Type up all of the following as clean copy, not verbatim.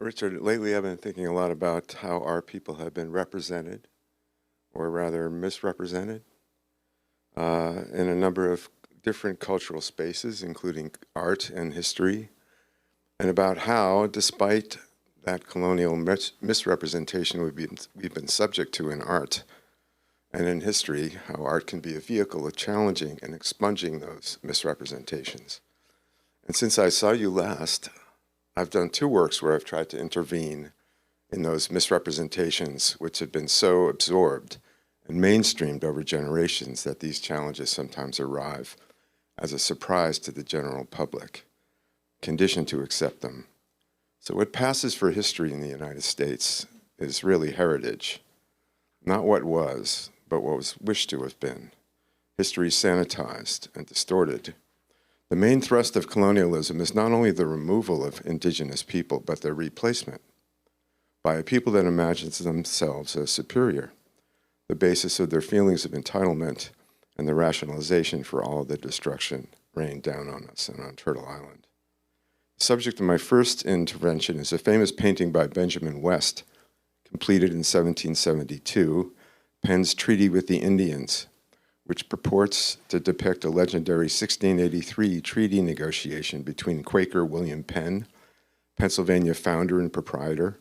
Richard, lately I've been thinking a lot about how our people have been represented, or rather misrepresented, in a number of different cultural spaces, including art and history, and about how, despite that colonial misrepresentation we've been subject to in art and in history, how art can be a vehicle of challenging and expunging those misrepresentations. And since I saw you last, I've done two works where I've tried to intervene in those misrepresentations which have been so absorbed and mainstreamed over generations that these challenges sometimes arrive as a surprise to the general public, conditioned to accept them. So what passes for history in the United States is really heritage, not what was, but what was wished to have been. History sanitized and distorted. The main thrust of colonialism is not only the removal of indigenous people, but their replacement by a people that imagines themselves as superior, the basis of their feelings of entitlement and the rationalization for all the destruction rained down on us and on Turtle Island. The subject of my first intervention is a famous painting by Benjamin West, completed in 1772, Penn's Treaty with the Indians, which purports to depict a legendary 1683 treaty negotiation between Quaker William Penn, Pennsylvania founder and proprietor,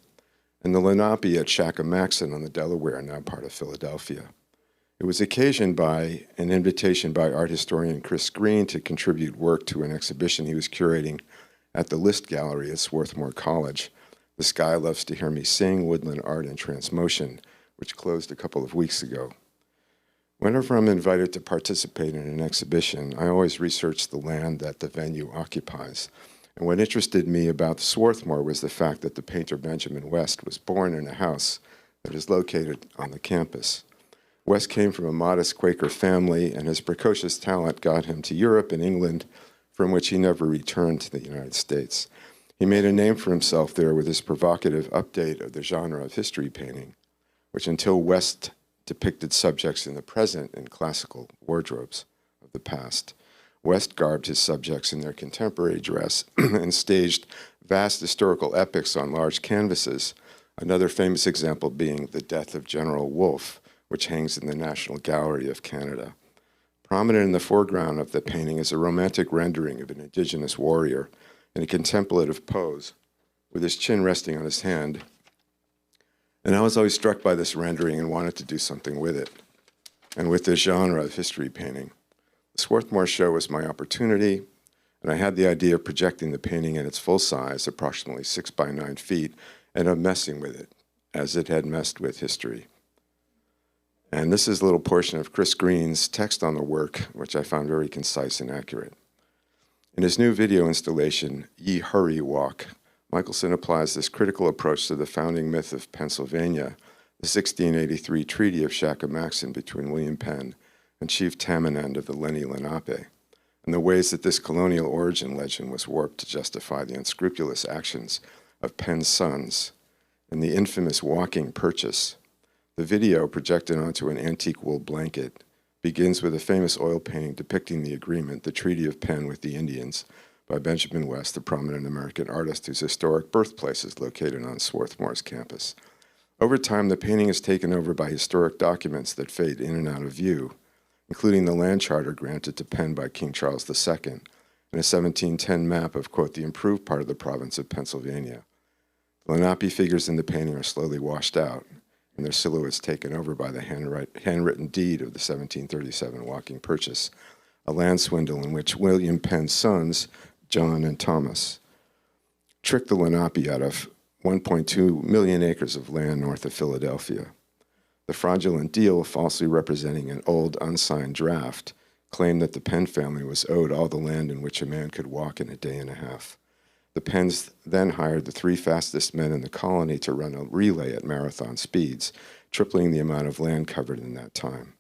and the Lenape at Shakamaxon on the Delaware, now part of Philadelphia. It was occasioned by an invitation by art historian Chris Green to contribute work to an exhibition he was curating at the List Gallery at Swarthmore College, The Sky Loves to Hear Me Sing, Woodland Art and Transmotion, which closed a couple of weeks ago. Whenever I'm invited to participate in an exhibition, I always research the land that the venue occupies. And what interested me about Swarthmore was the fact that the painter Benjamin West was born in a house that is located on the campus. West came from a modest Quaker family, and his precocious talent got him to Europe and England, from which he never returned to the United States. He made a name for himself there with his provocative update of the genre of history painting, which until West depicted subjects in the present in classical wardrobes of the past. West garbed his subjects in their contemporary dress and staged vast historical epics on large canvases, another famous example being The Death of General Wolfe, which hangs in the National Gallery of Canada. Prominent in the foreground of the painting is a romantic rendering of an indigenous warrior in a contemplative pose, with his chin resting on his hand. And I was always struck by this rendering and wanted to do something with it, and with this genre of history painting. The Swarthmore show was my opportunity, and I had the idea of projecting the painting in its full size, approximately 6 by 9 feet, and of messing with it, as it had messed with history. And this is a little portion of Chris Green's text on the work, which I found very concise and accurate. In his new video installation, Ye Hurry Walk, Michelson applies this critical approach to the founding myth of Pennsylvania, the 1683 Treaty of Shakamaxon between William Penn and Chief Tamanend of the Lenni Lenape, and the ways that this colonial origin legend was warped to justify the unscrupulous actions of Penn's sons and the infamous walking purchase. The video, projected onto an antique wool blanket, begins with a famous oil painting depicting the agreement, the Treaty of Penn with the Indians, by Benjamin West, the prominent American artist whose historic birthplace is located on Swarthmore's campus. Over time, the painting is taken over by historic documents that fade in and out of view, including the land charter granted to Penn by King Charles II and a 1710 map of, quote, the improved part of the province of Pennsylvania. The Lenape figures in the painting are slowly washed out, and their silhouettes taken over by the handwritten deed of the 1737 walking purchase, a land swindle in which William Penn's sons, John and Thomas, tricked the Lenape out of 1.2 million acres of land north of Philadelphia. The fraudulent deal, falsely representing an old unsigned draft, claimed that the Penn family was owed all the land in which a man could walk in a day and a half. The Penns then hired the 3 fastest men in the colony to run a relay at marathon speeds, tripling the amount of land covered in that time.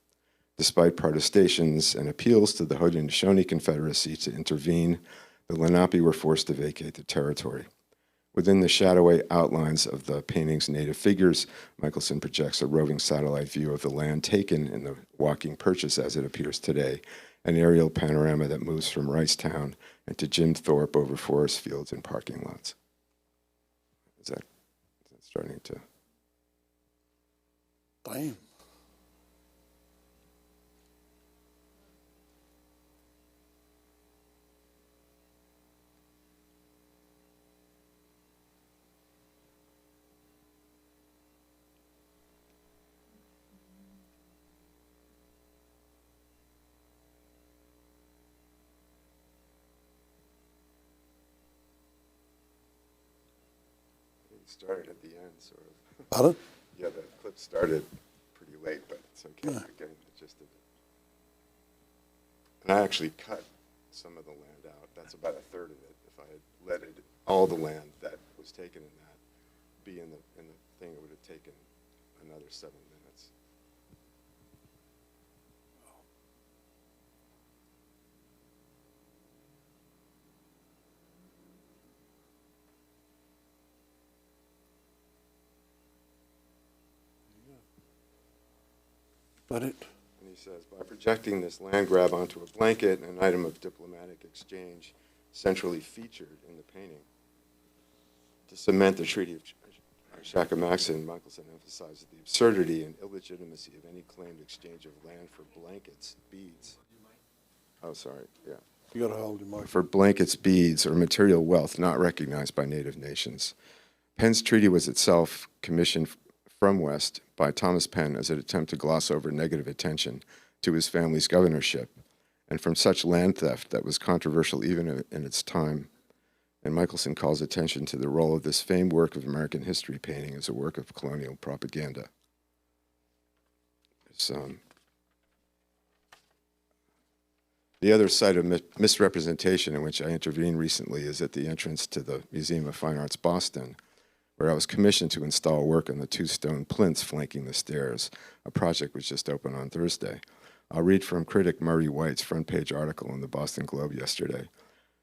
Despite protestations and appeals to the Haudenosaunee Confederacy to intervene, the Lenape were forced to vacate the territory. Within the shadowy outlines of the painting's native figures, Michelson projects a roving satellite view of the land taken in the walking purchase as it appears today, an aerial panorama that moves from Ricetown and to Jim Thorpe over forest fields and parking lots. Is that starting to? Damn. It started at the end, sort of. Pardon? Yeah, the clip started pretty late, but it's okay. Yeah. You're getting the gist of it. And I actually cut some of the land out. That's about a third of it. If I had let it, all the land that was taken in that be in the thing, it would have taken another 7 minutes. But it, And he says, by projecting this land grab onto a blanket, an item of diplomatic exchange centrally featured in the painting. To cement the Treaty of Shakamaksin, Michelson emphasizes the absurdity and illegitimacy of any claimed exchange of land for blankets, beads. Oh, sorry, yeah. you got to hold your mic. For blankets, beads, or material wealth not recognized by Native nations. Penn's treaty was itself commissioned from West by Thomas Penn as an attempt to gloss over negative attention to his family's governorship, and from such land theft that was controversial even in its time. And Michelson calls attention to the role of this famed work of American history painting as a work of colonial propaganda. The other site of misrepresentation in which I intervened recently is at the entrance to the Museum of Fine Arts Boston, where I was commissioned to install work on the 2 stone plinths flanking the stairs, a project which just opened on Thursday. I'll read from critic Murray White's front page article in the Boston Globe yesterday.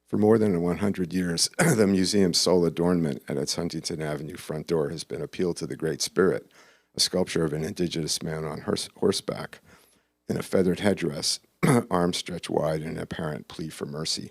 For more than 100 years, the museum's sole adornment at its Huntington Avenue front door has been Appeal to the Great Spirit, a sculpture of an indigenous man on horseback in a feathered headdress, arms stretched wide in an apparent plea for mercy.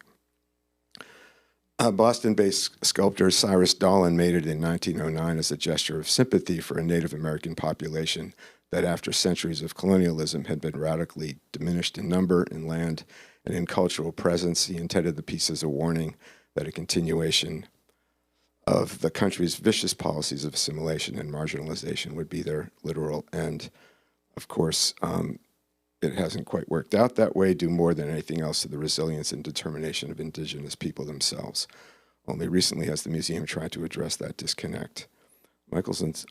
Boston-based sculptor Cyrus Dolan made it in 1909 as a gesture of sympathy for a Native American population that after centuries of colonialism had been radically diminished in number, in land, and in cultural presence. He intended the piece as a warning that a continuation of the country's vicious policies of assimilation and marginalization would be their literal end. Of course, it hasn't quite worked out that way, due more than anything else to the resilience and determination of indigenous people themselves. Only recently has the museum tried to address that disconnect. Michelson's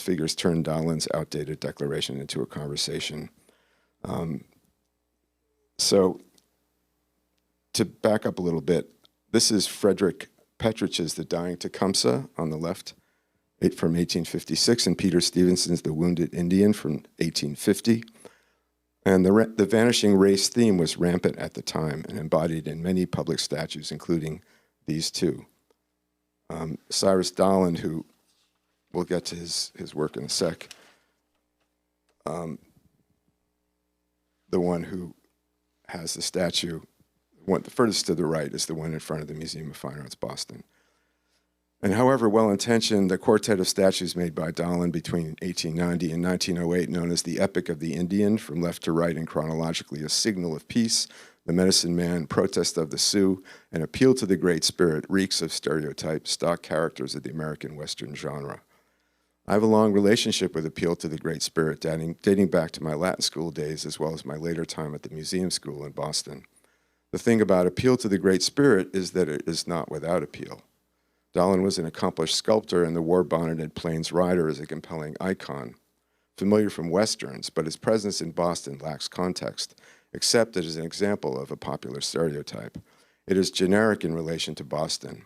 figures turned Dolan's outdated declaration into a conversation. So to back up a little bit, this is Frederick Petrich's The Dying Tecumseh on the left, from 1856, and Peter Stevenson's The Wounded Indian from 1850. And the vanishing race theme was rampant at the time and embodied in many public statues, including these two. Cyrus Dolan, who we'll get to his work in a sec, the one who has the statue, the furthest to the right is the one in front of the Museum of Fine Arts, Boston. And however well-intentioned, the quartet of statues made by Dolan between 1890 and 1908, known as the Epic of the Indian, from left to right and chronologically a signal of peace, the medicine man, protest of the Sioux, and appeal to the Great Spirit, reeks of stereotype, stock characters of the American Western genre. I have a long relationship with Appeal to the Great Spirit, dating back to my Latin school days as well as my later time at the Museum School in Boston. The thing about Appeal to the Great Spirit is that it is not without appeal. Dolan was an accomplished sculptor, and the war-bonneted Plains Rider is a compelling icon. Familiar from Westerns, but his presence in Boston lacks context, except as an example of a popular stereotype. It is generic in relation to Boston,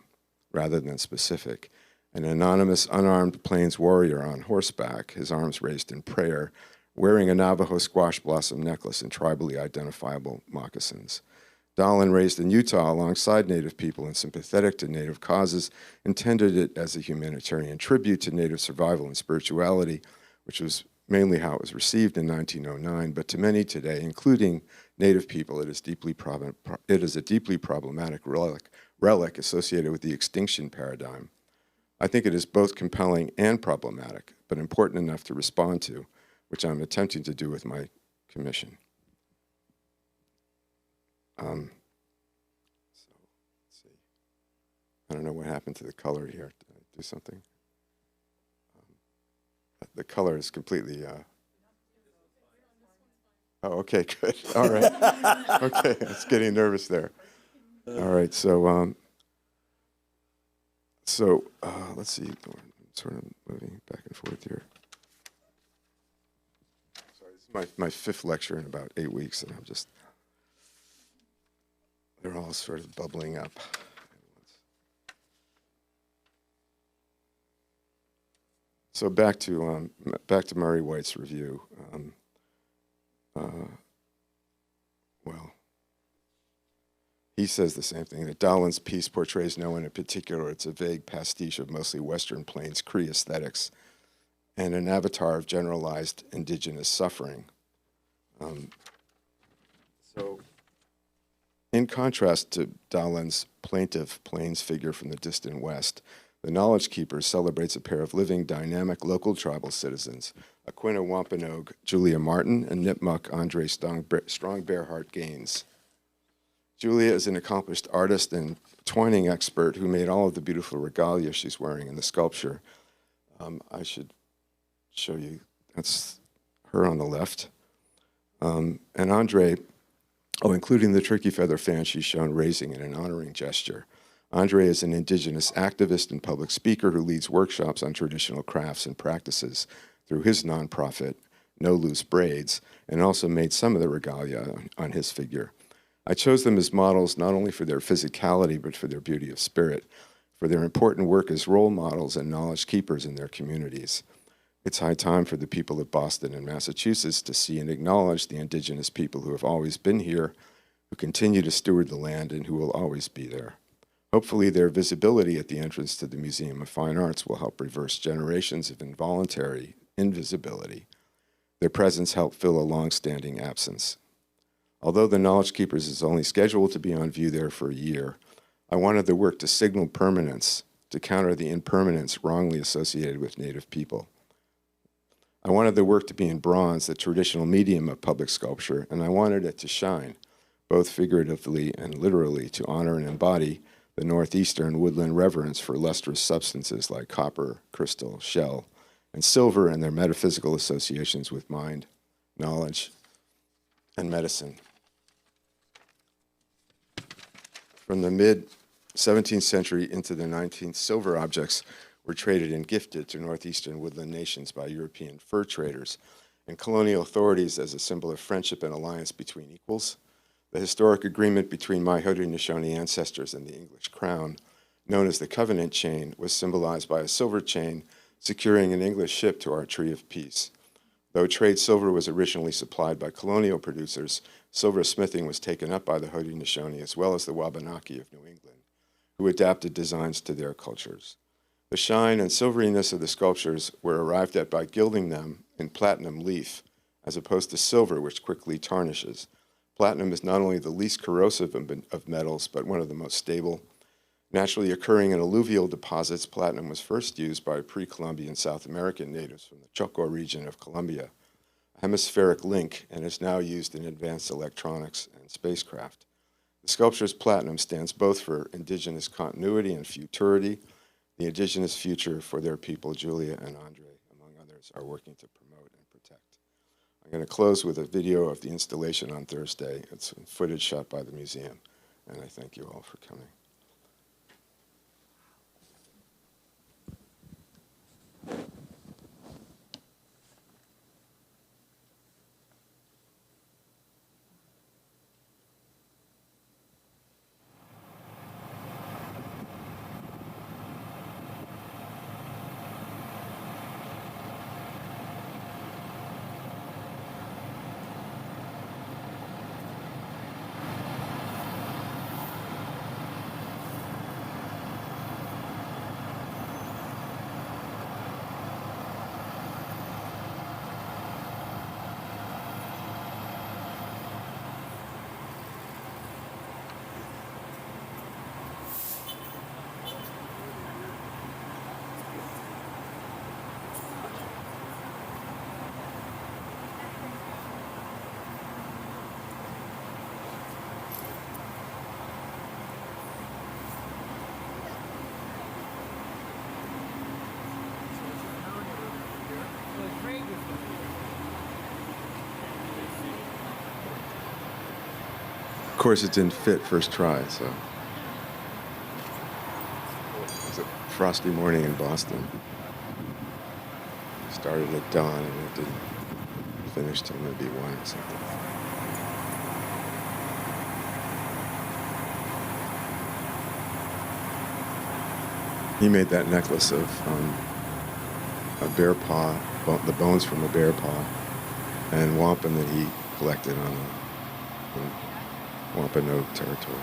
rather than specific. An anonymous, unarmed Plains warrior on horseback, his arms raised in prayer, wearing a Navajo squash blossom necklace and tribally identifiable moccasins. Dolan, raised in Utah alongside Native people and sympathetic to Native causes, intended it as a humanitarian tribute to Native survival and spirituality, which was mainly how it was received in 1909, but to many today, including Native people, it is a deeply problematic relic associated with the extinction paradigm. I think it is both compelling and problematic, but important enough to respond to, which I'm attempting to do with my commission. So let's see. I don't know what happened to the color here. Did I do something? The color is completely. Oh, okay, good. All right. Okay, I was getting nervous there. All right, so let's see. I'm sort of moving back and forth here. Sorry, this is my fifth lecture in about 8 weeks, and they're all sort of bubbling up. So back to Murray White's review. Well, he says the same thing, that Dahlon's piece portrays no one in particular. It's a vague pastiche of mostly Western Plains Cree aesthetics and an avatar of generalized indigenous suffering. So in contrast to Dahlon's plaintive Plains figure from the distant West, the Knowledge Keeper celebrates a pair of living, dynamic local tribal citizens, Aquina Wampanoag, Julia Martin, and Nipmuc Andre Strong Bearheart Gaines. Julia is an accomplished artist and twining expert who made all of the beautiful regalia she's wearing in the sculpture. I should show you, that's her on the left. And Andre, including the turkey feather fan she's shown raising in an honoring gesture. Andre is an Indigenous activist and public speaker who leads workshops on traditional crafts and practices through his nonprofit, No Loose Braids, and also made some of the regalia on his figure. I chose them as models not only for their physicality, but for their beauty of spirit, for their important work as role models and knowledge keepers in their communities. It's high time for the people of Boston and Massachusetts to see and acknowledge the Indigenous people who have always been here, who continue to steward the land, and who will always be there. Hopefully, their visibility at the entrance to the Museum of Fine Arts will help reverse generations of involuntary invisibility. Their presence helped fill a long-standing absence. Although the Knowledge Keepers is only scheduled to be on view there for a year, I wanted the work to signal permanence, to counter the impermanence wrongly associated with Native people. I wanted the work to be in bronze, the traditional medium of public sculpture, and I wanted it to shine, both figuratively and literally, to honor and embody the Northeastern woodland reverence for lustrous substances like copper, crystal, shell, and silver, and their metaphysical associations with mind, knowledge, and medicine. From the mid-17th century into the 19th, silver objects were traded and gifted to northeastern woodland nations by European fur traders and colonial authorities as a symbol of friendship and alliance between equals. The historic agreement between my Haudenosaunee ancestors and the English crown, known as the Covenant Chain, was symbolized by a silver chain securing an English ship to our Tree of Peace. Though trade silver was originally supplied by colonial producers, silver smithing was taken up by the Haudenosaunee as well as the Wabanaki of New England, who adapted designs to their cultures. The shine and silveriness of the sculptures were arrived at by gilding them in platinum leaf, as opposed to silver, which quickly tarnishes. Platinum is not only the least corrosive of metals, but one of the most stable. Naturally occurring in alluvial deposits, platinum was first used by pre-Columbian South American natives from the Choco region of Colombia, a hemispheric link, and is now used in advanced electronics and spacecraft. The sculpture's platinum stands both for indigenous continuity and futurity. The indigenous future for their people, Julia and Andre, among others, are working to promote and protect. I'm going to close with a video of the installation on Thursday. It's footage shot by the museum, and I thank you all for coming. course, it didn't fit first try, so. It was a frosty morning in Boston. Started at dawn and it didn't finish till maybe 1 or something. He made that necklace of a bear paw, the bones from a bear paw, and wampum that he collected on the Wampanoag territory.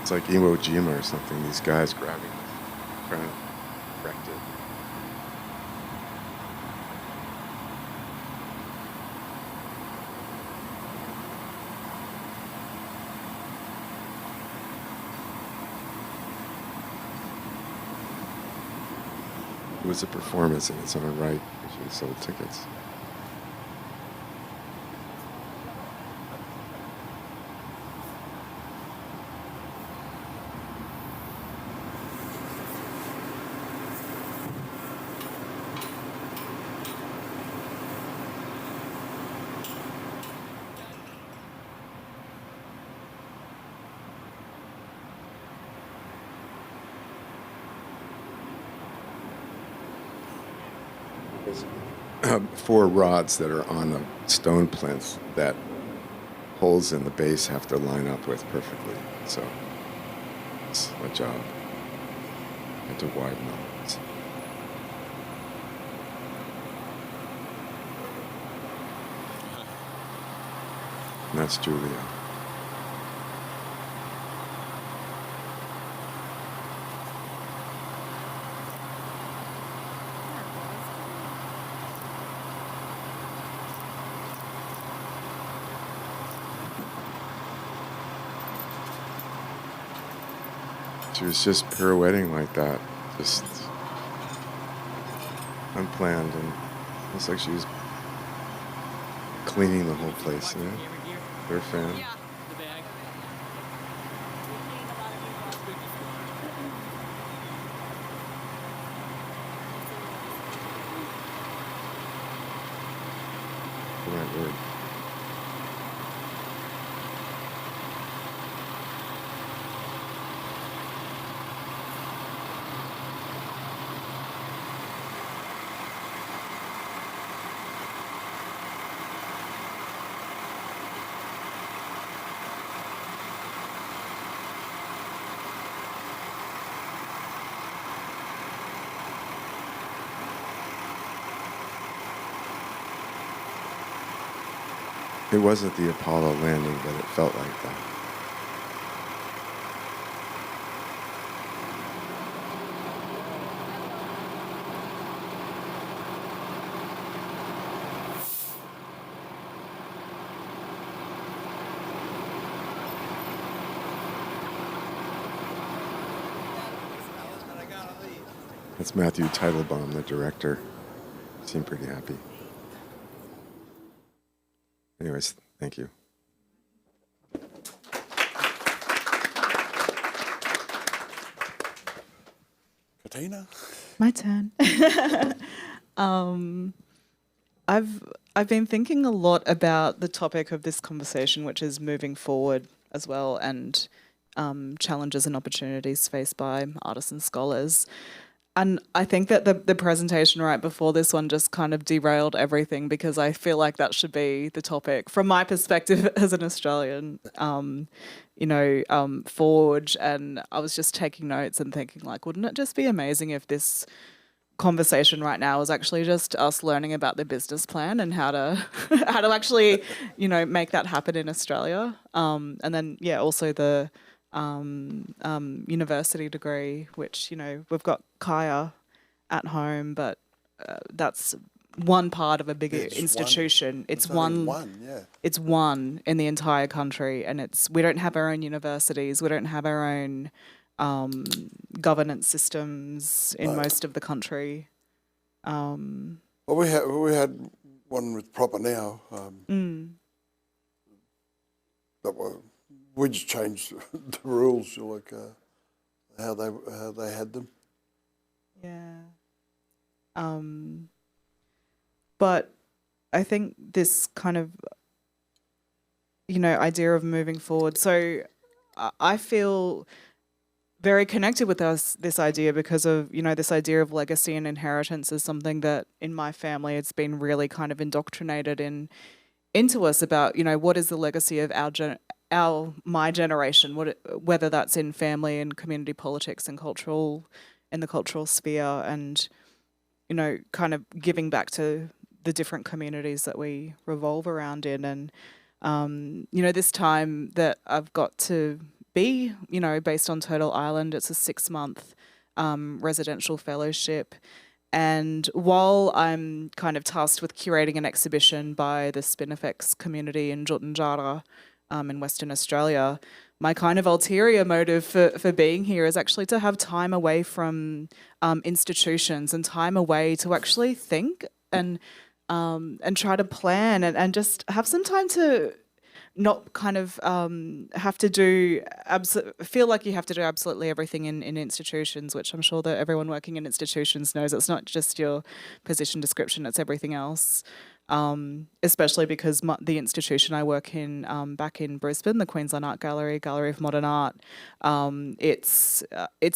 It's like Iwo Jima or something, these guys grabbing this, trying to correct it. It was a performance in its own right, because we sold tickets. Four rods that are on the stone plinth that holes in the base have to line up with perfectly. So it's a job. I had to widen them. And that's Julia. She was just pirouetting like that, just unplanned, and looks like she was cleaning the whole place, you know? Her fan. Yeah, the bag. The right word. It wasn't the Apollo landing, but it felt like that. That's Matthew Teitelbaum, the director. Seemed pretty happy. Anyways, thank you. Katina? My turn. I've been thinking a lot about the topic of this conversation, which is moving forward as well, and challenges and opportunities faced by artists and scholars. And I think that the presentation right before this one just kind of derailed everything, because I feel like that should be the topic from my perspective as an Australian, Forge. And I was just taking notes and thinking, like, wouldn't it just be amazing if this conversation right now was actually just us learning about the business plan and how to how to actually, make that happen in Australia. And then, also the university degree, which, we've got Kaya at home, but that's one part of a bigger institution. It's one, it's one in the entire country, and we don't have our own universities. We don't have our own governance systems in most of the country. Well, we had one with Proper Now. That we just changed the rules. Like how they had them. Yeah. But I think this kind of, idea of moving forward. So I feel very connected with this idea because of, this idea of legacy and inheritance is something that in my family it's been really kind of indoctrinated into us about, what is the legacy of my generation, whether that's in family and community politics and in the cultural sphere, and kind of giving back to the different communities that we revolve around in. And this time that I've got to be, based on Turtle Island, it's a 6-month residential fellowship. And while I'm kind of tasked with curating an exhibition by the Spinifex community in Jutanjara in Western Australia, my kind of ulterior motive for being here is actually to have time away from institutions and time away to actually think and try to plan and just have some time to not kind of have to feel like you have to do absolutely everything in institutions, which I'm sure that everyone working in institutions knows. It's not just your position description, it's everything else. Especially because the institution I work in back in Brisbane, the Queensland Art Gallery, Gallery of Modern Art, it's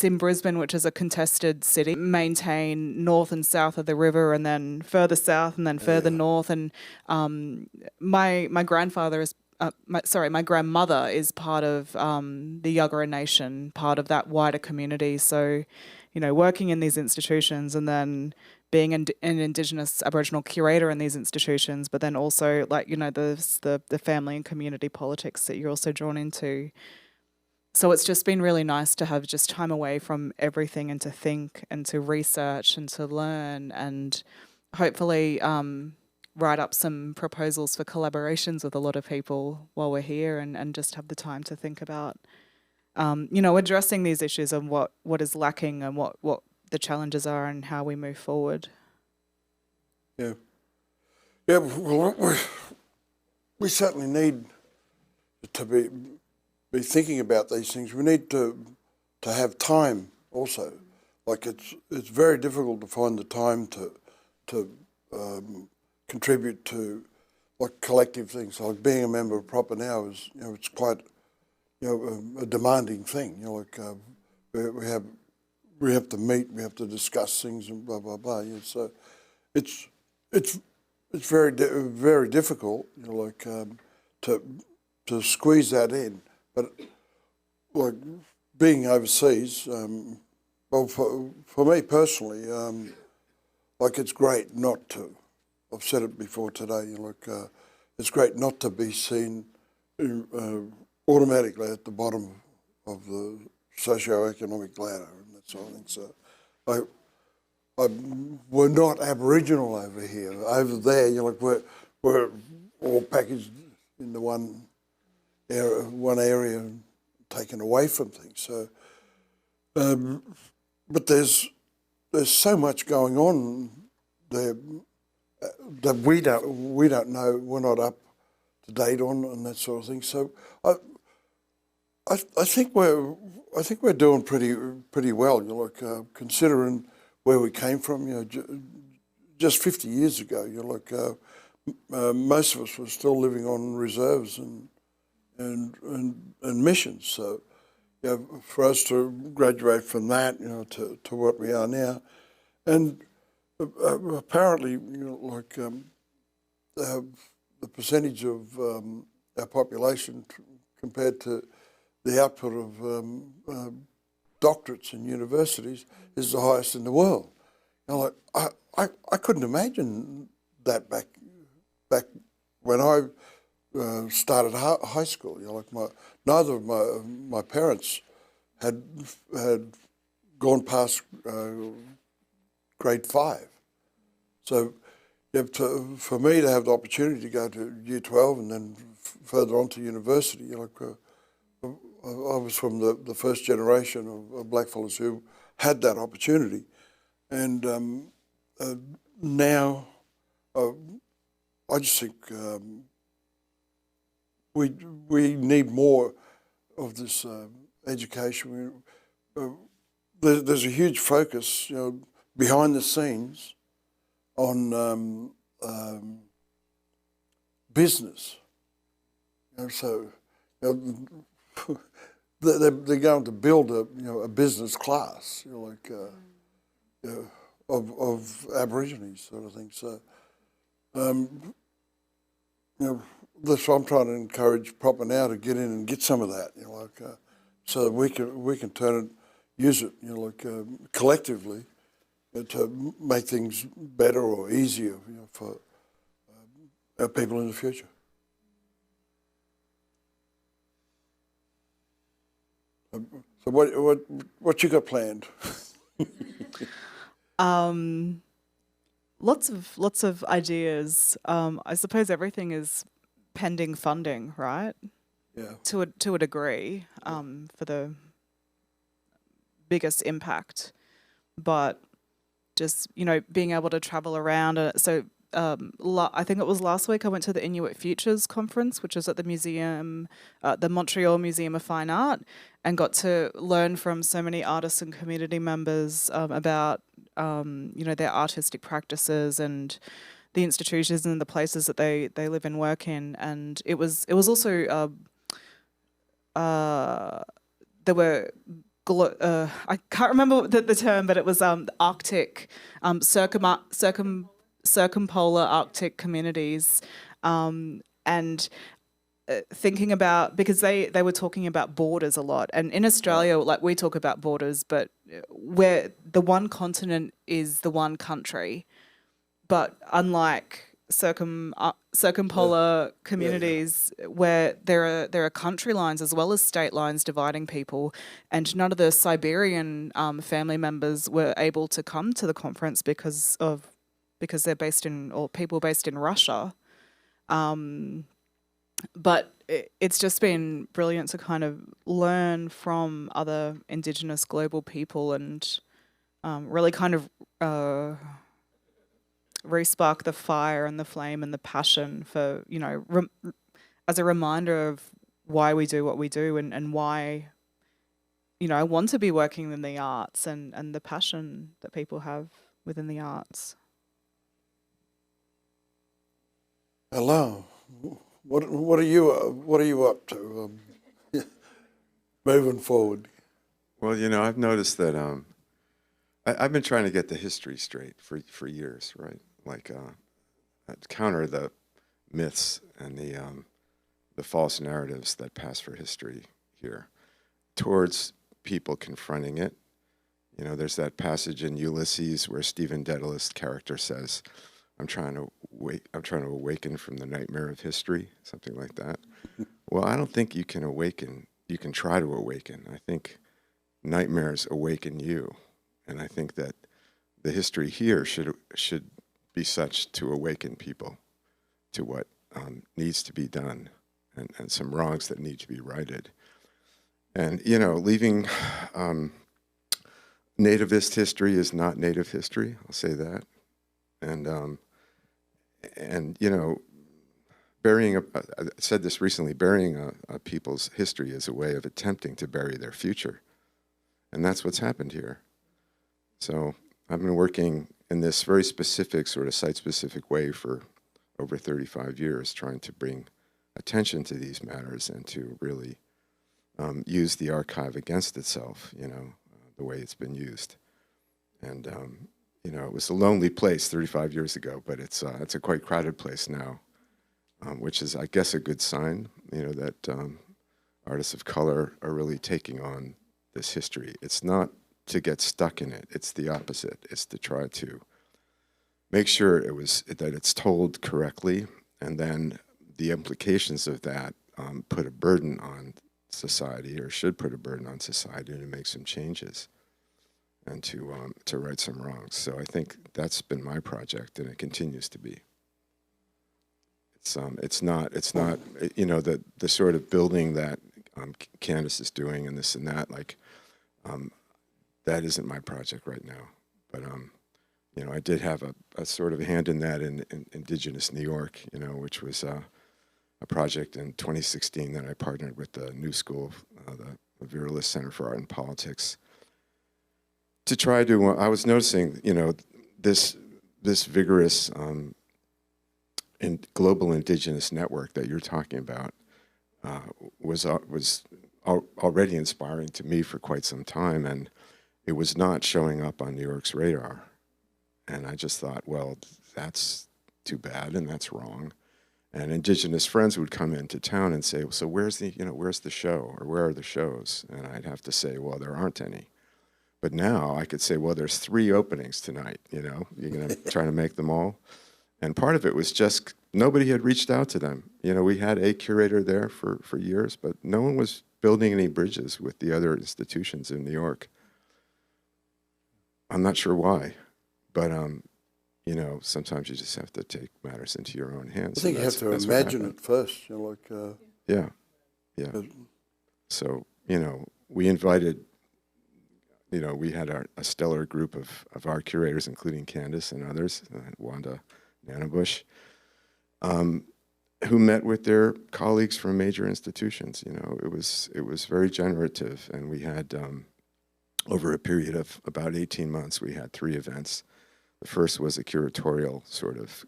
in Brisbane, which is a contested city. Maintain north and south of the river, and then further south, and then further north. And my grandfather is. My grandmother is part of the Yagara Nation, part of that wider community. So, working in these institutions and then being an Indigenous Aboriginal curator in these institutions, but then also the family and community politics that you're also drawn into. So it's just been really nice to have just time away from everything and to think and to research and to learn and hopefully write up some proposals for collaborations with a lot of people while we're here and just have the time to think about, addressing these issues and what is lacking and what the challenges are and how we move forward. Yeah. Yeah, well, we certainly need to be thinking about these things. We need to have time also. Like it's very difficult to find the time to contribute to like collective things. Like being a member of Proper Now is, it's quite, a demanding thing. We have to meet, we have to discuss things and blah blah blah. Yeah, so it's very difficult, to squeeze that in. But like being overseas, well, for me personally, like it's great not to. I've said it before today. It's great not to be seen automatically at the bottom of the socio-economic ladder and that sort of thing. So, we're not Aboriginal over here. Over there, we're all packaged into one area and taken away from things. So, but there's so much going on there that we don't know, we're not up to date on and that sort of thing. So I think we're doing pretty well. Considering where we came from, just 50 years ago, most of us were still living on reserves and missions. So for us to graduate from that, to what we are now, and apparently, the percentage of our population compared to the output of doctorates in universities is the highest in the world. I couldn't imagine that back when I started high school. Neither of my parents had gone past grade 5. So for me to have the opportunity to go to Year 12 and then further on to university, I was from the first generation of blackfellas who had that opportunity. And now I just think we need more of this education. there's a huge focus, behind the scenes on business. So they're going to build a business class, of Aborigines sort of thing. So that's what I'm trying to encourage proper now to get in and get some of that, so that we can turn it, use it, collectively to make things better or easier, for our people in the future. So what you got planned? Lots of ideas. I suppose everything is pending funding, right? Yeah. To a degree, for the biggest impact, but just being able to travel around. I think it was last week I went to the Inuit Futures conference, which is at the museum, the Montreal Museum of Fine Art, and got to learn from so many artists and community members about their artistic practices and the institutions and the places that they live and work in. And it was also there were I can't remember the term, but it was Arctic circumpolar Arctic communities, and thinking about, because they were talking about borders a lot, and in Australia, like, we talk about borders, but where the one continent is the one country, but unlike circumpolar communities where there are country lines as well as state lines dividing people, and none of the Siberian family members were able to come to the conference because they're based in, or people based in Russia. But it's just been brilliant to kind of learn from other Indigenous global people and really kind of re-spark the fire and the flame and the passion for, as a reminder of why we do what we do, and why, I want to be working in the arts, and the passion that people have within the arts. Hello. What are you up to? Moving forward. Well, I've noticed that I've been trying to get the history straight for years, right? Like counter the myths and the false narratives that pass for history here, towards people confronting it. There's that passage in Ulysses where Stephen Dedalus character says, I'm trying to awaken from the nightmare of history," something like that. Well, I don't think you can awaken. You can try to awaken. I think nightmares awaken you, and I think that the history here should be such to awaken people to what needs to be done, and some wrongs that need to be righted. And leaving nativist history is not native history. I'll say that. And burying I said this recently, burying a people's history is a way of attempting to bury their future. And that's what's happened here. So I've been working in this very specific, sort of site-specific way for over 35 years, trying to bring attention to these matters and to really use the archive against itself, the way it's been used. And it was a lonely place 35 years ago, but it's a quite crowded place now, which is, I guess, a good sign, that artists of color are really taking on this history. It's not to get stuck in it. It's the opposite. It's to try to make sure that it's told correctly, and then the implications of that put a burden on society, or should put a burden on society, to make some changes and to right some wrongs. So I think that's been my project, and it continues to be. It's not the sort of building that Candace is doing and this and that, that isn't my project right now. But I did have a sort of hand in that in Indigenous New York, which was a project in 2016 that I partnered with the New School, the Viralis Center for Art and Politics, to try to, I was noticing, this vigorous global Indigenous network that you're talking about was already inspiring to me for quite some time, and it was not showing up on New York's radar. And I just thought, well, that's too bad, and that's wrong. And Indigenous friends would come into town and say, so where's the show, or where are the shows? And I'd have to say, well, there aren't any. But now I could say, well, there's 3 openings tonight, you're going to try to make them all. And part of it was just nobody had reached out to them. We had a curator there for years, but no one was building any bridges with the other institutions in New York. I'm not sure why, but sometimes you just have to take matters into your own hands. I think you have to imagine it first. Yeah. So, we invited, we had a stellar group of our curators, including Candace and others, Wanda Nanabush, who met with their colleagues from major institutions. It was very generative, and we had, over a period of about 18 months, we had 3 events. The first was a curatorial sort of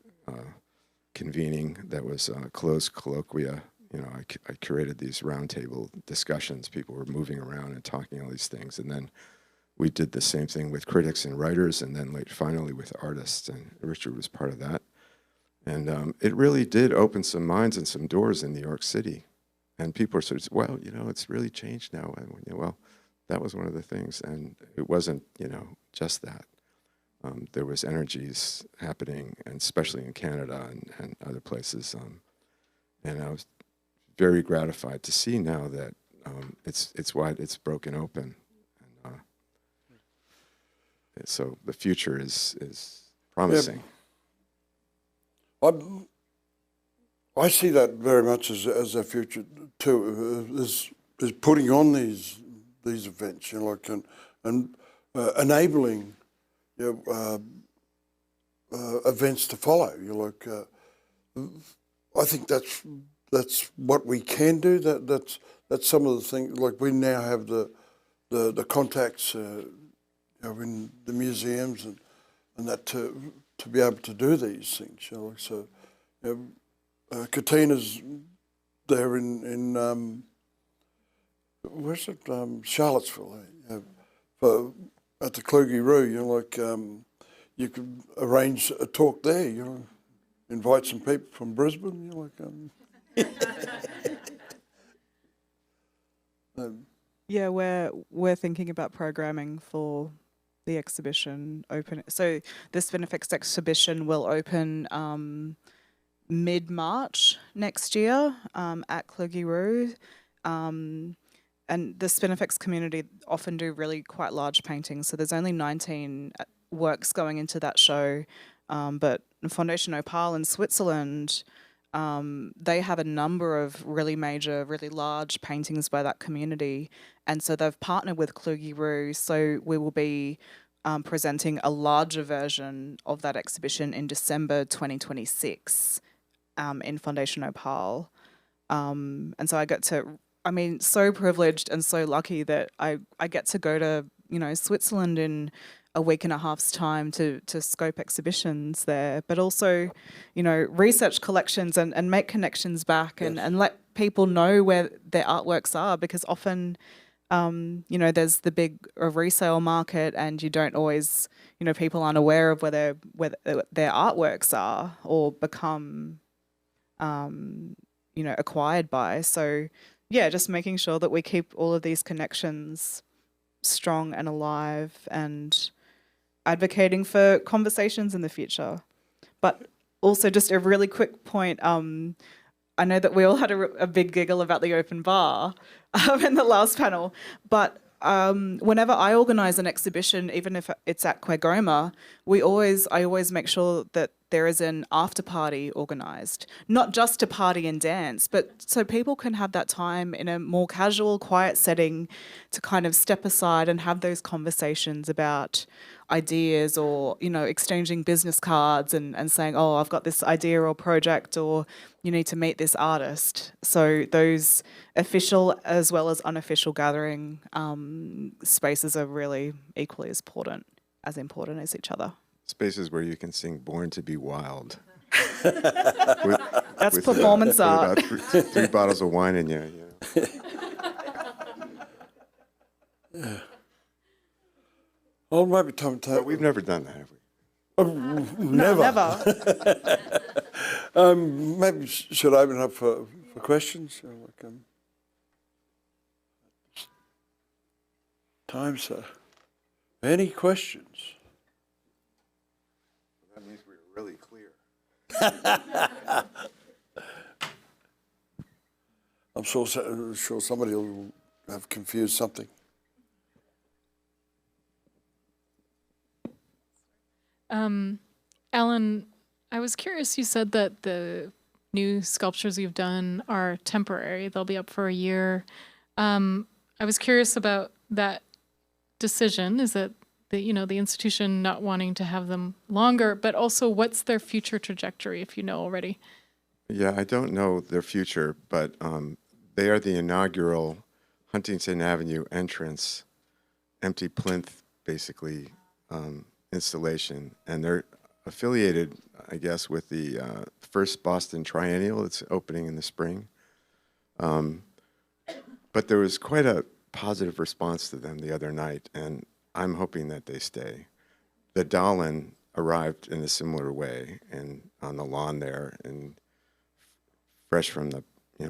convening that was closed colloquia. I curated these roundtable discussions. People were moving around and talking all these things. And then we did the same thing with critics and writers, and then finally with artists. And Richard was part of that. And it really did open some minds and some doors in New York City. And people were sort of, well, it's really changed now. And, well, that was one of the things. And it wasn't, just that. There was energies happening, and especially in Canada and other places. And I was very gratified to see now that it's broken open. And, so the future is promising. Yeah. I see that very much as a future too. Is putting on these events, and enabling events to follow. I think that's what we can do. That's some of the things. Like we now have the contacts, in the museums and that to be able to do these things. So, Katina's there in where's it? Charlottesville. At the Kluge-Ruhe, you could arrange a talk there. Invite some people from Brisbane. Yeah, we're thinking about programming for the exhibition open. So the Spinifex exhibition will open mid-March next year at Kluge-Ruhe. And the Spinifex community often do really quite large paintings. So there's only 19 works going into that show. But Fondation Opal in Switzerland, they have a number of really major, really large paintings by that community. And so they've partnered with Kluge-Ruhe. So we will be presenting a larger version of that exhibition in December 2026 in Fondation Opal. And so I get to, so privileged and so lucky that I get to go to, Switzerland in a week and a half's time to scope exhibitions there, but also, research collections and make connections back. Yes. and let people know where their artworks are, because often, there's the big resale market, and you don't always, people aren't aware of where their artworks are or become, acquired by. So, yeah, just making sure that we keep all of these connections strong and alive, and advocating for conversations in the future. But also, just a really quick point, I know that we all had a big giggle about the open bar in the last panel, but whenever I organise an exhibition, even if it's at Quagoma, I always make sure that there is an after party organised, not just to party and dance, but so people can have that time in a more casual, quiet setting to kind of step aside and have those conversations about ideas, or, you know, exchanging business cards and saying, oh, I've got this idea or project, or you need to meet this artist. So those official as well as unofficial gathering spaces are really equally as important as each other. Spaces where you can sing "Born to Be Wild." That's with, performance with art. about three bottles of wine in you. You know. Yeah. Oh, maybe time to But we've never done that, have we? never. Never. Maybe should I open it up for questions? Time, sir. Any questions? That means we were really clear. I'm sure somebody will have confused something. Alan, I was curious, you said that the new sculptures you've done are temporary. They'll be up for a year. I was curious about that decision. Is it the institution not wanting to have them longer, but also what's their future trajectory, if you know already? Yeah, I don't know their future, but they are the inaugural Huntington Avenue entrance, empty plinth, basically, installation. And they're affiliated, I guess, with the first Boston Triennial. It's opening in the spring. But there was quite a positive response to them the other night, and I'm hoping that they stay. The Dahlin arrived in a similar way, and on the lawn there, and fresh from the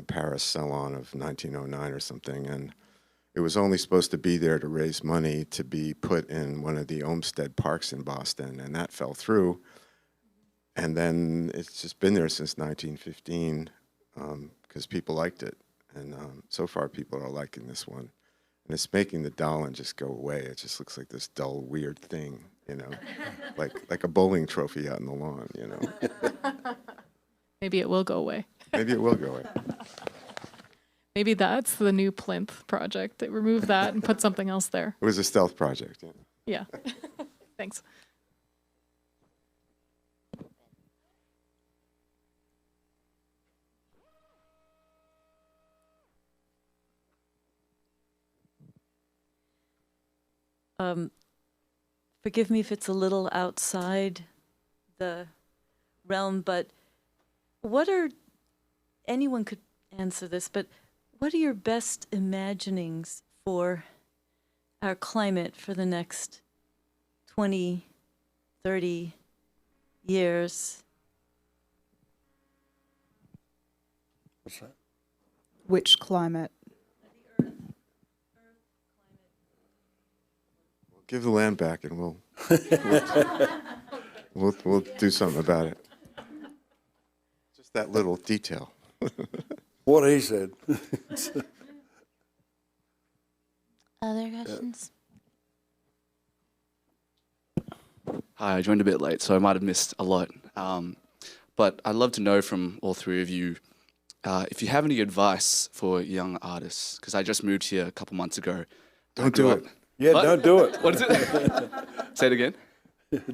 Paris Salon of 1909 or something, and it was only supposed to be there to raise money to be put in one of the Olmsted parks in Boston, and that fell through. And then it's just been there since 1915 because people liked it, and so far people are liking this one. And it's making the Dahlin just go away. It just looks like this dull, weird thing, like a bowling trophy out in the lawn, Maybe it will go away. Maybe it will go away. Maybe that's the new plinth project. They remove that and put something else there. It was a stealth project. Yeah. Thanks. Forgive me if it's a little outside the realm, but anyone could answer this, but what are your best imaginings for our climate for the next 20, 30 years? What's that? Which climate? Give the land back, and we'll do something about it. Just that little detail. What he said. Other questions? Hi, I joined a bit late, so I might have missed a lot. But I'd love to know from all three of you if you have any advice for young artists, because I just moved here a couple months ago. Don't do it. Yeah, What? don't do it. What is it? Say it again.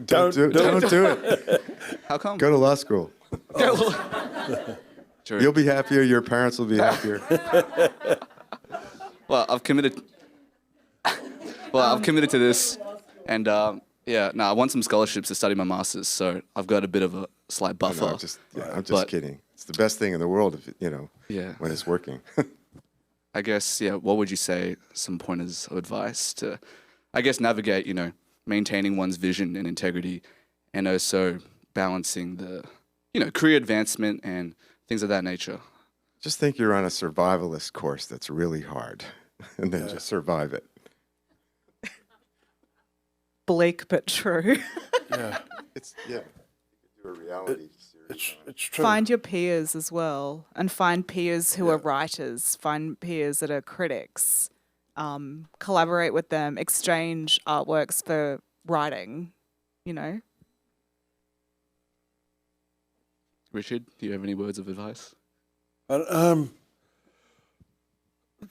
Don't do it. How come? Go to law school. True. You'll be happier. Your parents will be happier. Well, I've committed. I've committed to this, and I want some scholarships to study my masters, so I've got a bit of a slight buffer. I'm just kidding. It's the best thing in the world, when it's working. I guess, what would you say, some pointers of advice to, I guess, navigate, maintaining one's vision and integrity, and also balancing the, career advancement and things of that nature? Just think you're on a survivalist course that's really hard, and then just survive it. Bleak but true. Yeah, You could do a reality series. it's true. Find your peers as well, and find peers who are writers, find peers that are critics, collaborate with them, exchange artworks for writing, Richard, do you have any words of advice?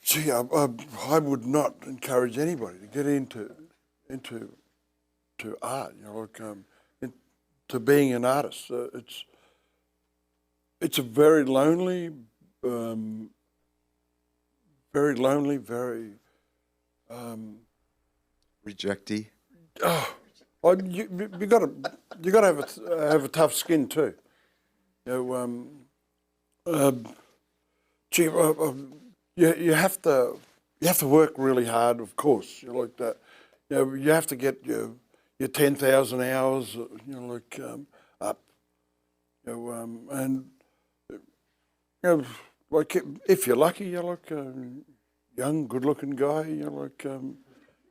Gee, I would not encourage anybody to get into art. You know, like to being an artist. It's a very lonely, very Rejectee. well, you got to have a tough skin too. You know, gee, you have to work really hard, of course. You know, like that. You know, you have to get your 10,000 hours. You know, like up. You know, and you know, like if you're lucky, you're like a young, good-looking guy. You're like you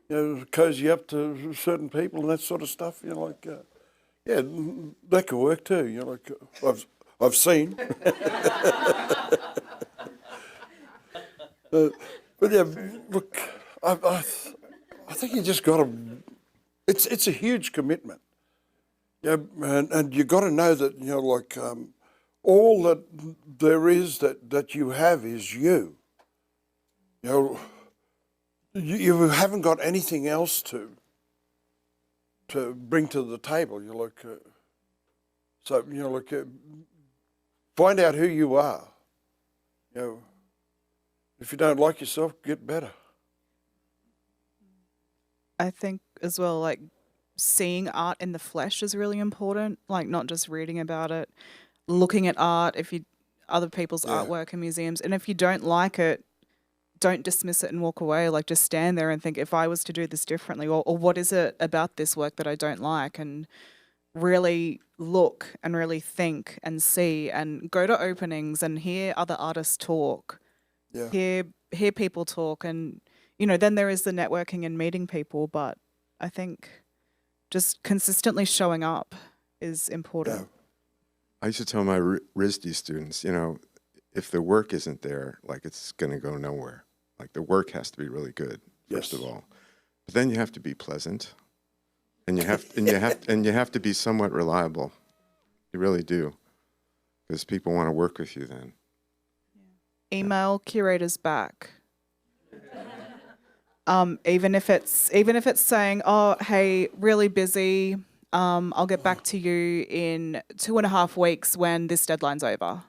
know, cozy up to certain people and that sort of stuff. You know, like yeah, that could work too. You know, like I've seen. But yeah, look, I think you just got to. It's a huge commitment. Yeah, and you got to know that, you know, like all that there is that you have is you. You know, you haven't got anything else to bring to the table. You're like, so you know, like find out who you are. You know, if you don't like yourself, get better. I think as well, like seeing art in the flesh is really important. Like not just reading about it, looking at art, other people's artwork in museums, and if you don't like it, don't dismiss it and walk away. Like just stand there and think, if I was to do this differently, or what is it about this work that I don't like, and really look and really think and see and go to openings and hear other artists talk. Yeah. Hear people talk, and you know, then there is the networking and meeting people, but I think just consistently showing up is important. Yeah. I used to tell my RISD students, you know, if the work isn't there, like it's going to go nowhere. Like the work has to be really good, first of all. But then you have to be pleasant, and you have to be somewhat reliable. You really do, because people want to work with you then. Email curators back. Even if it's saying, oh, hey, really busy, I'll get back to you in 2.5 weeks when this deadline's over.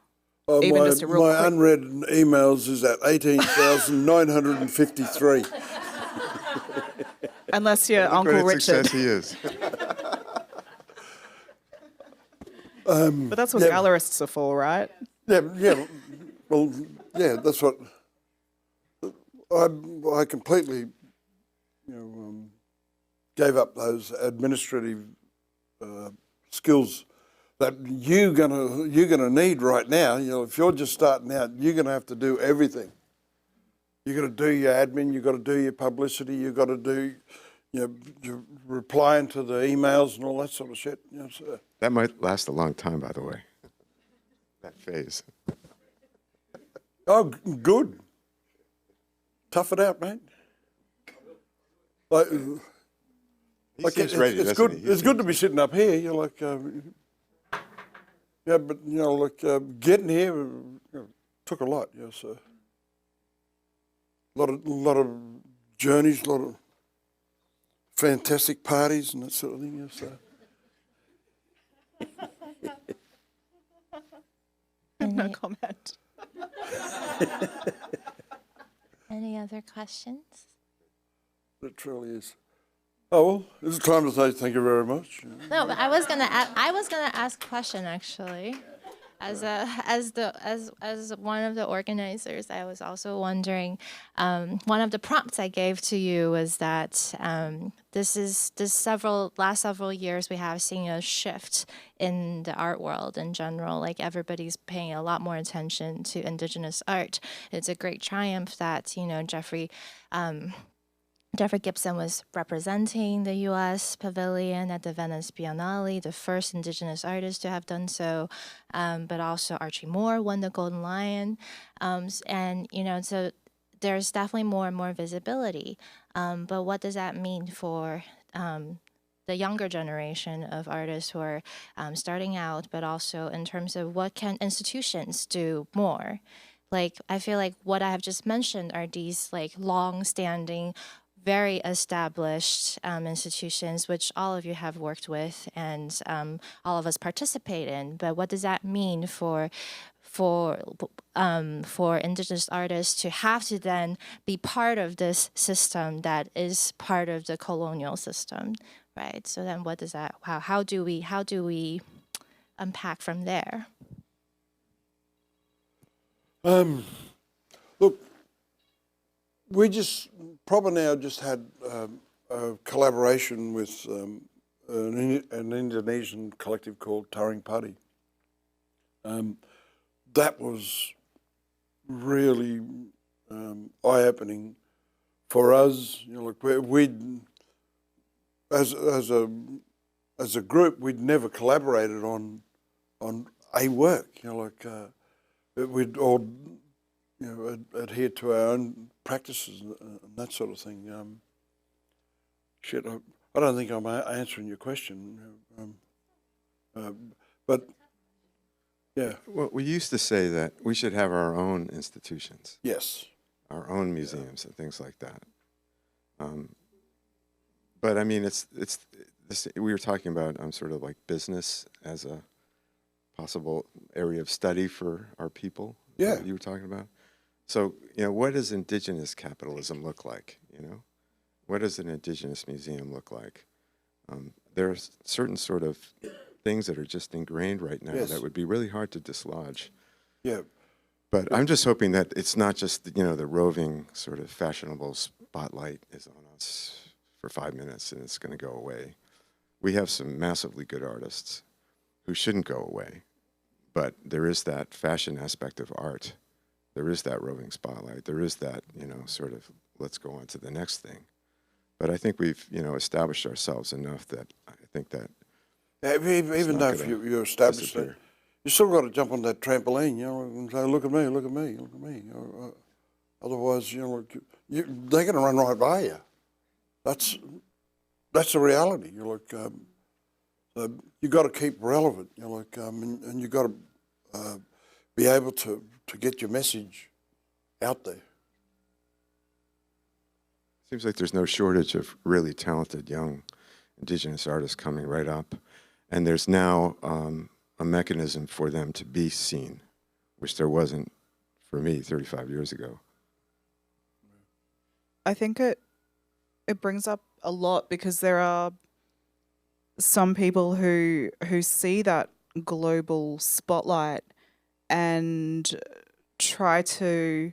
Even my just a real my quick- unread emails is at 18,953. Unless you're Look Uncle what a Richard. success he is. But that's what gallerists are for, right? Yeah. Well, yeah, that's what I completely, you know, gave up those administrative skills that you're gonna need right now. You know, if you're just starting out, you're gonna have to do everything. You got to do your admin. You got to do your publicity. You got to do, you know, your replying to the emails and all that sort of shit. You know, so. That might last a long time, by the way. That phase. Oh, good. Tough it out, mate. Like, He seems ready, it's doesn't good. he? It's good to be sitting up here. You're like, yeah, but you know, like getting here took a lot. Yeah, so a lot of journeys, a lot of fantastic parties and that sort of thing. Yeah, so. No comment. Any other questions? It truly is. Oh well, it's time to say thank you very much. No, but I was gonna ask a question actually. As one of the organizers, I was also wondering. One of the prompts I gave to you was that last several years we have seen a shift in the art world in general. Like everybody's paying a lot more attention to Indigenous art. It's a great triumph that Jeffrey Gibson was representing the U.S. Pavilion at the Venice Biennale, the first Indigenous artist to have done so, but also Archie Moore won the Golden Lion, and so there's definitely more and more visibility. But what does that mean for the younger generation of artists who are starting out, but also in terms of what can institutions do more. Like, I feel like what I have just mentioned are these like long-standing, very established institutions, which all of you have worked with and all of us participate in. But what does that mean for Indigenous artists to have to then be part of this system that is part of the colonial system, right? So then, what does that? How do we unpack from there? Look, we just probably now just had a collaboration with an Indonesian collective called Taring Padi. That was really eye-opening for us. You know, like we'd as a group, we'd never collaborated on a work. You know, like we'd all adhere to our own practices and that sort of thing. I don't think I'm answering your question, but yeah. Well, we used to say that we should have our own institutions, Yes. our own museums and things like that. But I mean, it's this, we were talking about sort of like business as a possible area of study for our people. Yeah. What you were talking about. So, what does Indigenous capitalism look like? What does an Indigenous museum look like? There are certain sort of things that are just ingrained right now Yes. that would be really hard to dislodge. Yeah. But I'm just hoping that it's not just, the roving sort of fashionable spotlight is on us for 5 minutes and it's going to go away. We have some massively good artists who shouldn't go away, but there is that fashion aspect of art. There is that roving spotlight. There is that, sort of let's go on to the next thing. But I think we've, established ourselves enough that I think that Even though if you're established there, you still got to jump on that trampoline, and say, look at me, look at me, look at me. Otherwise, they're going to run right by you. That's the reality. So you got to keep relevant. And you got to be able to get your message out there. seems like there's no shortage of really talented young Indigenous artists coming right up. And there's now a mechanism for them to be seen, which there wasn't for me 35 years ago. I think it brings up a lot because there are some people who see that global spotlight and try to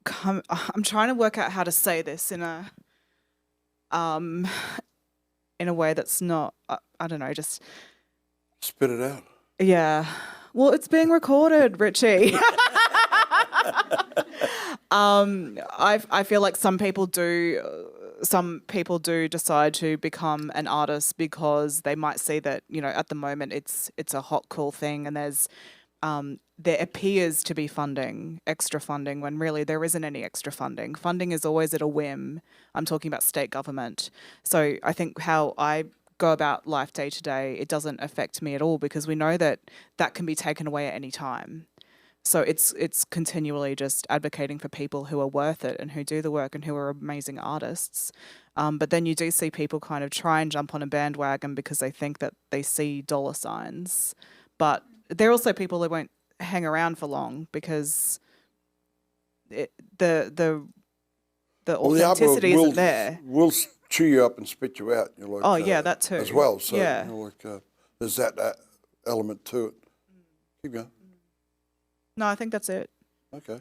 come. I'm trying to work out how to say this in a way that's not. I don't know. Just spit it out. Yeah. Well, it's being recorded, Richie. I feel like some people do decide to become an artist because they might see that, at the moment it's a hot, cool thing, and there appears to be extra funding, when really there isn't any extra funding. Funding is always at a whim. I'm talking about state government. So I think how I go about life day to day, it doesn't affect me at all because we know that can be taken away at any time. So it's continually just advocating for people who are worth it and who do the work and who are amazing artists. But then you do see people kind of try and jump on a bandwagon because they think that they see dollar signs. But there are also people who won't hang around for long because the authenticity isn't there. Will chew you up and spit you out. That too. As well. So yeah. There's that element to it. Keep going. No, I think that's it. Okay.